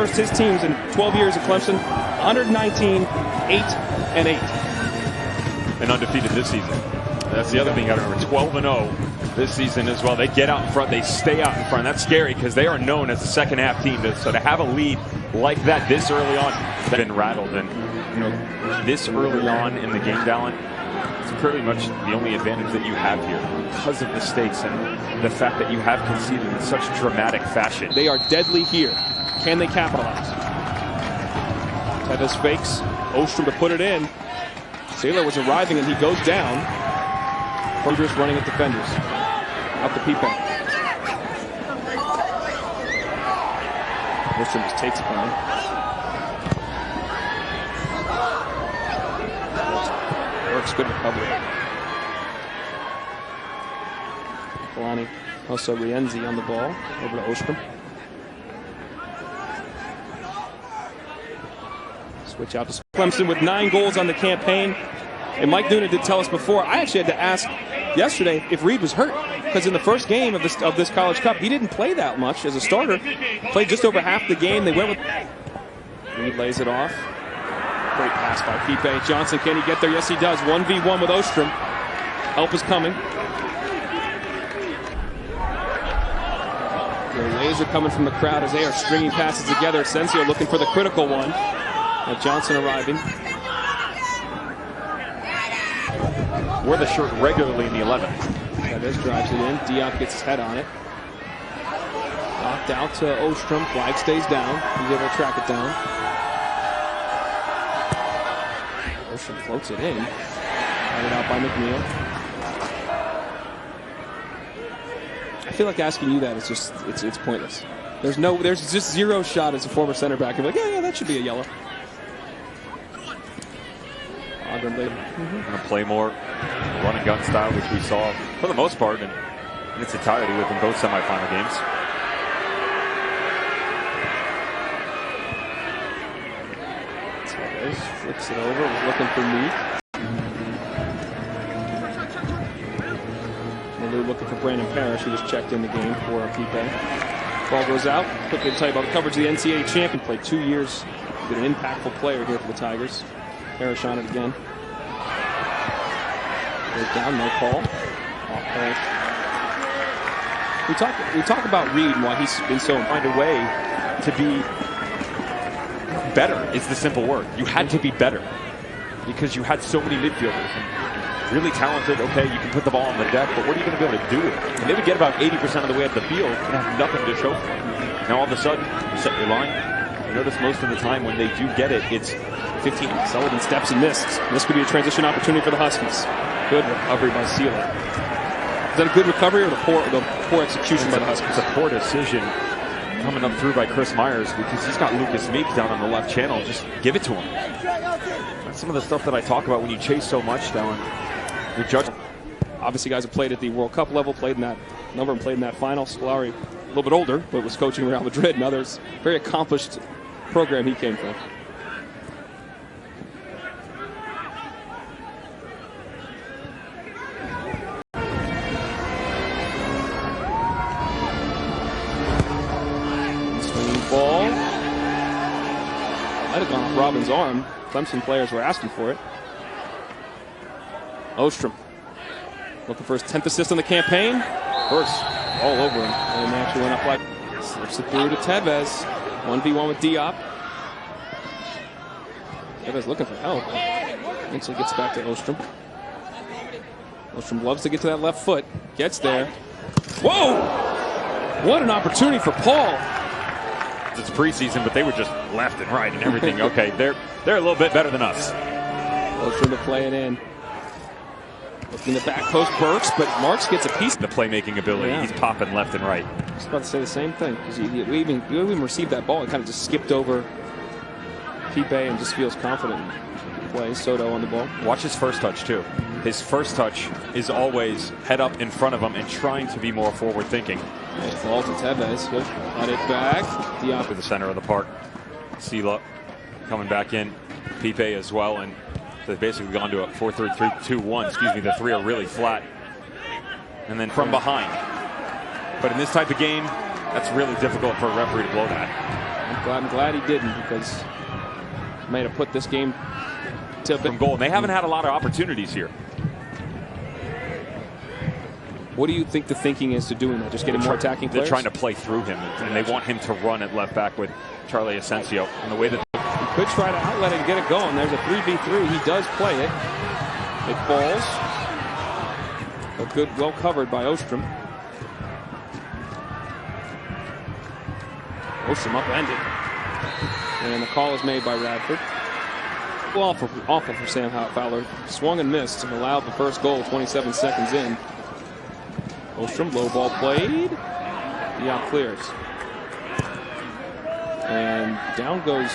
First, his teams in 12 years at Clemson, 119, 8-8. And undefeated this season. That's the other thing you got to remember. 12-0 this season as well. They get out in front. They stay out in front. That's scary because they are known as a second half team. So to have a lead like that this early on, they've been rattled. And this early on in the game, Dallin, it's pretty much the only advantage that you have here because of the stakes and the fact that you have conceded in such dramatic fashion. They are deadly here. Can they capitalize? Tevez fakes. Ostrem to put it in. Saylor was arriving and he goes down. Rogers running at defenders. Out the Pipe. Ostrem just takes it from him. Works, good recovery. Kalani, also Rienzi on the ball. Over to Ostrem. Switch out to Clemson with 9 goals on the campaign. And Mike Noonan did tell us before, I actually had to ask yesterday if Reed was hurt. Because in the first game of this College Cup, he didn't play that much as a starter. Played just over half the game. They went with... Reed lays it off. Great pass by Pipe. Johnson, can he get there? Yes, he does. 1v1 with Ostrem. Help is coming. The laser coming from the crowd as they are stringing passes together. Asensio looking for the critical one. Johnson arriving. Wore the shirt regularly in the 11. Tevez drives it in. Diop gets his head on it. Knocked out to Ostrem. Flag stays down. He's able to track it down. Ostrem floats it in. Headed out by McNeil. I feel like asking you that is just it's pointless. There's just zero shot as a former center back. You're like, yeah, that should be a yellow. Going to play more run and gun style, which we saw for the most part in its entirety within both semifinal games. Tevez flips it over, was looking for Meek. Malou looking for Brandon Parrish, who just checked in the game for Pipe. Ball goes out. Quickly to tell you about the coverage of the NCAA champion. Played 2 years. Been an impactful player here for the Tigers. Parrish on it again. Goes down, no call. We talk about Reed and why he's been so find a way to be better is the simple word. You had to be better because you had so many midfielders and really talented. Okay, you can put the ball on the deck, but what are you going to be able to do with it? And they would get about 80% of the way up the field and have nothing to show for it. Now all of a sudden, you set your line. You notice most of the time when they do get it, it's 15. Sullivan steps and misses. This could be a transition opportunity for the Huskies. Good recovery by Sealer. Is that a good recovery or the poor execution by the Huskies? It's a poor decision coming up through by Chris Myers because he's got Lucas Meek down on the left channel. Just give it to him. That's some of the stuff that I talk about when you chase so much down. Your judge. Obviously, guys have played at the World Cup level, played in that number and played in that final. Scolari, a little bit older, but was coaching Real Madrid and others. Very accomplished program he came from. Ball. Might have gone off Robin's arm. Clemson players were asking for it. Ostrem looking for his 10th assist on the campaign. First, all over him. And actually went up like slips it through to Tevez. 1v1 with Diop. Tevez looking for help. Eventually gets back to Ostrem. Ostrem loves to get to that left foot. Gets there. Whoa! What an opportunity for Paul. It's preseason, but they were just left and right and everything. Okay, they're a little bit better than us. Ostrem to play it in. Looking the back post, Burks, but Marks gets a piece. The playmaking ability, yeah. He's popping left and right. I was about to say the same thing. We even received that ball. It kind of just skipped over Pipe and just feels confident in play. Soto on the ball. Watch his first touch, too. His first touch is always head up in front of him and trying to be more forward thinking. Nice ball to Tevez. Good. Got it back. Diop to the center of the park. Sela coming back in. Pipe as well. And they've basically gone to a 4-3-3-2-1. Excuse me. The three are really flat. And then from behind. But in this type of game, that's really difficult for a referee to blow that. I'm glad he didn't, because he might have put this game to from goal. And they haven't had a lot of opportunities here. What do you think the thinking is to doing that? Just getting more attacking players? They're trying to play through him, and they want him to run at left back with Charlie Asensio. And the way that he could try to outlet it and get it going. There's a 3v3. He does play it. It falls. But good, well covered by Ostrem. Ostrem upended. And the call is made by Radford. Awful for Sam Fowler. Swung and missed and allowed the first goal 27 seconds in. Ostrem, low ball played. He out clears. And down goes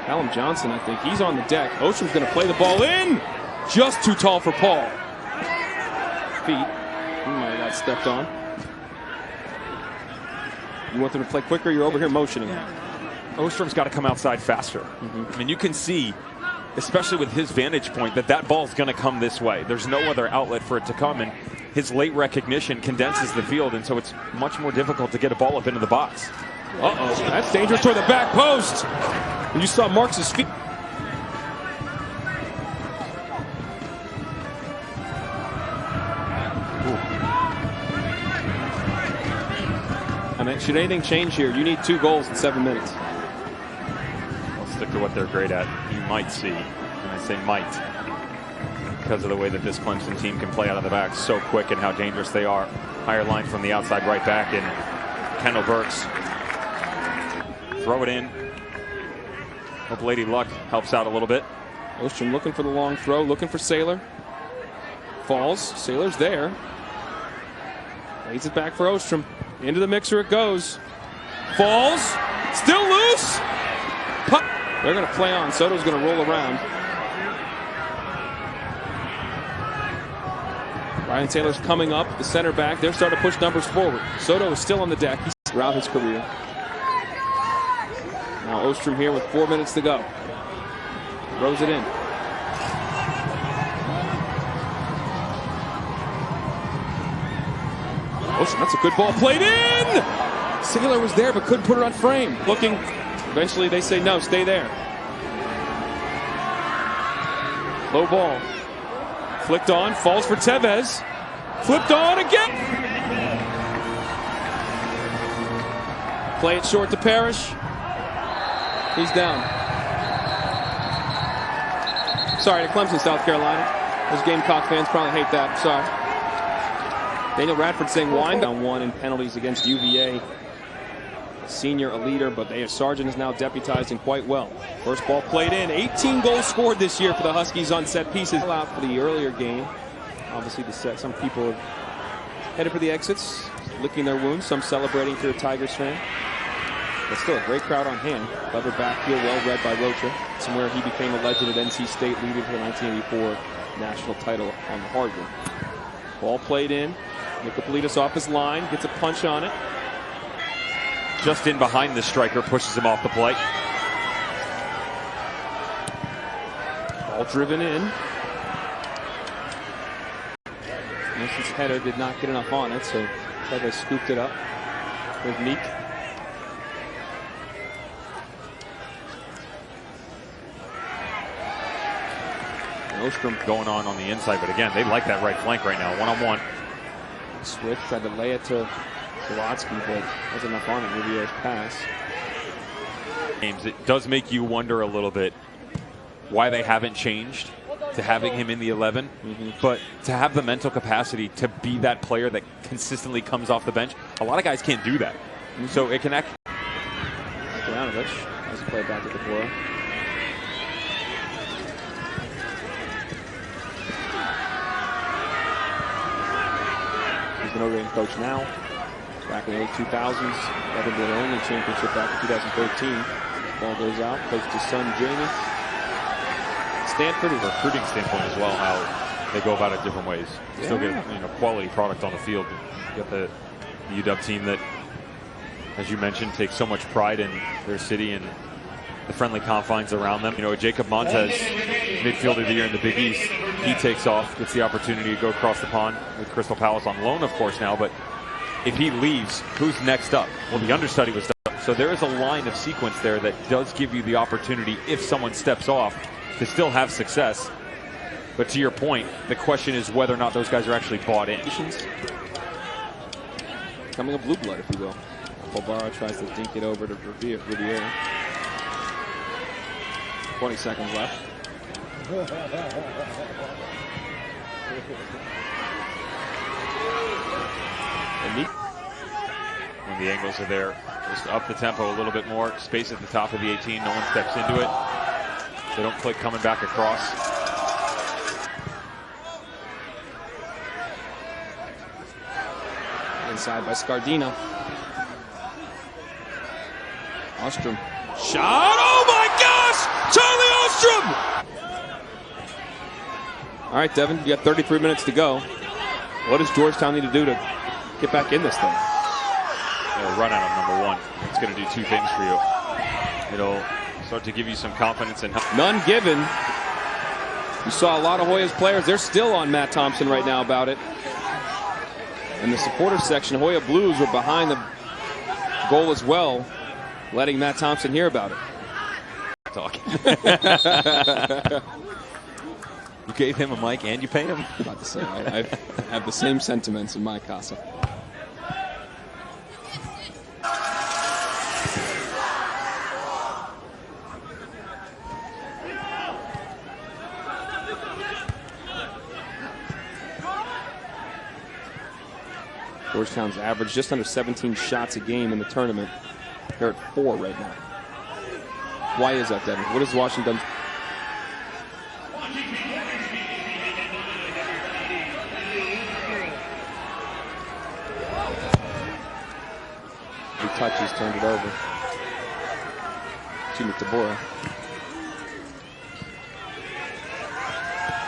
Callum Johnson, I think. He's on the deck. Ostrem's going to play the ball in. Just too tall for Paul. Feet. He might have got stepped on. You want them to play quicker? You're over here motioning. Ostrem's got to come outside faster. I mean, you can see, especially with his vantage point, that ball's going to come this way. There's no other outlet for it to come, and his late recognition condenses the field, and so it's much more difficult to get a ball up into the box. Uh-oh, that's dangerous toward the back post. And you saw Marks' feet. I mean, should anything change here, you need 2 goals in 7 minutes. I'll stick to what they're great at. You might see, and I say might, because of the way that this Clemson team can play out of the back so quick and how dangerous they are. Higher line from the outside right back, and Kendall Burks. Throw it in. Hope Lady Luck helps out a little bit. Ostrom looking for the long throw, looking for Sailor. Falls. Sailor's there. Lays it back for Ostrom. Into the mixer it goes. Falls. Still loose. Puck. They're going to play on. Soto's going to roll around. Ryan Taylor's coming up, the center back. They're starting to push numbers forward. Soto is still on the deck. He's throughout his career. Now Ostrom here with 4 minutes to go. Throws it in. Ostrom, that's a good ball played in! Sailor was there but couldn't put it on frame. Looking, eventually they say no, stay there. Low ball. Flicked on, falls for Tevez. Flipped on again. Play it short to Parrish. He's down. Sorry to Clemson, South Carolina. Those Gamecock fans probably hate that. Sorry. Daniel Radford saying wind down 1 in penalties against UVA. Senior, a leader, but Sargent is now deputized and quite well. First ball played in. 18 goals scored this year for the Huskies on set pieces. Out for the earlier game. Obviously, some people have headed for the exits, licking their wounds. Some celebrating if you're a Tigers fan. But still a great crowd on hand. Clever backfield, well read by Rocha. Somewhere he became a legend at NC State, leading to the 1984 national title on the hardwood. Ball played in. Nicopolitas off his line, gets a punch on it. Just in behind the striker, pushes him off the plate. Ball driven in. Nelson's header did not get enough on it, so Tevez scooped it up with Meek. Ostrom going on the inside, but again, they like that right flank right now, one-on-one. Swift tried to lay it to Zalotsky, but wasn't enough on it. Rivier's pass. It does make you wonder a little bit why they haven't changed to having him in the 11, but to have the mental capacity to be that player that consistently comes off the bench, a lot of guys can't do that. So it can act. Stoyanovich has played back to the floor. He's the Notre Dame coach now. Back in the early 2000s, never been the only championship back in 2013. Ball goes out, coached his son Jamie. Stanford is a recruiting standpoint as well, how they go about it different ways. Still get quality product on the field. You got the UW team that, as you mentioned, takes so much pride in their city and the friendly confines around them. You know, Jacob Montez, midfielder of the year in the Big East, he takes off, gets the opportunity to go across the pond with Crystal Palace on loan, of course, now, but if he leaves, who's next up? Well, the understudy was So there is a line of sequence there that does give you the opportunity, if someone steps off, to still have success. But to your point, the question is whether or not those guys are actually bought in. Coming a blue blood, if you will. Bobara tries to dink it over to Riviere. 20 seconds left. When the angles are there, just up the tempo a little bit more. Space at the top of the 18. No one steps into it. They don't click coming back across. Inside by Scardina. Ostrem. Shot! Oh my gosh! Charlie Ostrem! All right, Devin, you got 33 minutes to go. What does Georgetown need to do to get back in this thing? Run at him, number one. It's going to do two things for you. It'll start to give you some confidence and help. None given. You saw a lot of Hoya's players. They're still on Matt Thompson right now about it. In the supporter section, Hoya Blues were behind the goal as well, letting Matt Thompson hear about it. Talking. You gave him a mic and you pay him? I'm about to say, I have the same sentiments in my casa. Georgetown's average just under 17 shots a game in the tournament. They're at 4 right now. Why is that, Devin? What is Washington? He touches, turned it over. Excuse me, Tabora.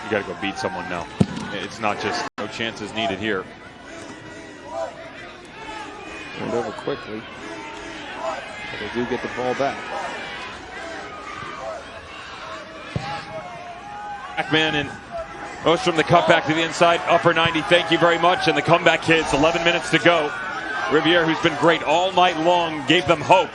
You got to go beat someone now. It's not just no chances needed here. Turned over quickly. But they do get the ball back. Backman and Ostrom, the cutback to the inside, upper 90. Thank you very much. And the comeback kids, 11 minutes to go. Riviere, who's been great all night long, gave them hope.